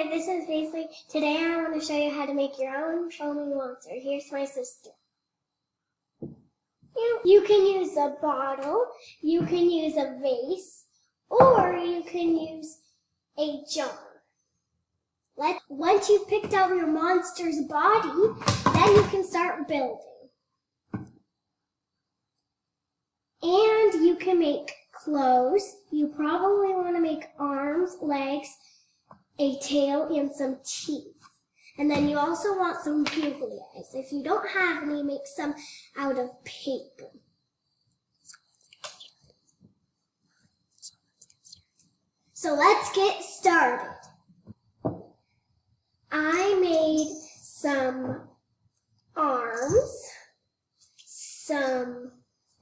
Hi, this is Paisley. Today I want to show you how to make your own foaming monster. Here's my sister. You can use a bottle, you can use a vase, or you can use a jar. Once you've picked out your monster's body, then you can start building. And you can make clothes. You probably want to make arms, legs, a tail, and some teeth. And then you also want some googly eyes. If you don't have any, make some out of paper. So let's get started. I made some arms, some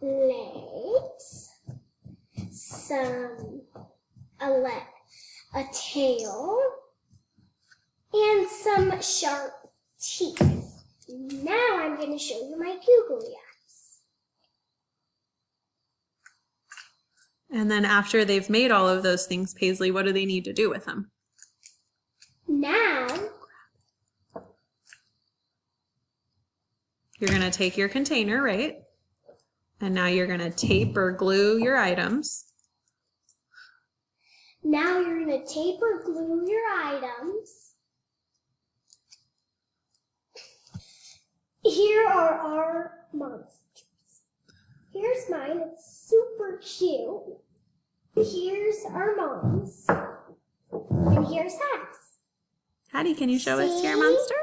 legs, a tail, and some sharp teeth. Now I'm going to show you my googly eyes. And then after they've made all of those things, Paisley, what do they need to do with them? Now, you're going to take your container, right? And now you're going to tape or glue your items. Now you're going to tape or glue your items. Here are our monsters. Here's mine, it's super cute. Here's our mom's. And here's Hattie's. Hattie, can you show us your monster?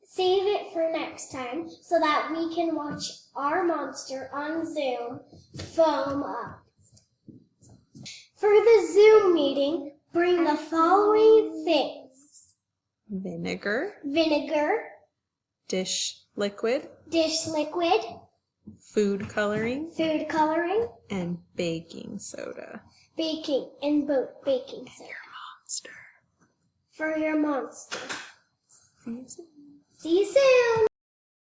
Save it for next time so that we can watch our monster on Zoom foam up. For the Zoom meeting, bring the following things. Vinegar, Dish liquid, food coloring, and baking soda. baking soda. Monster. For your monster. See you soon. See you soon.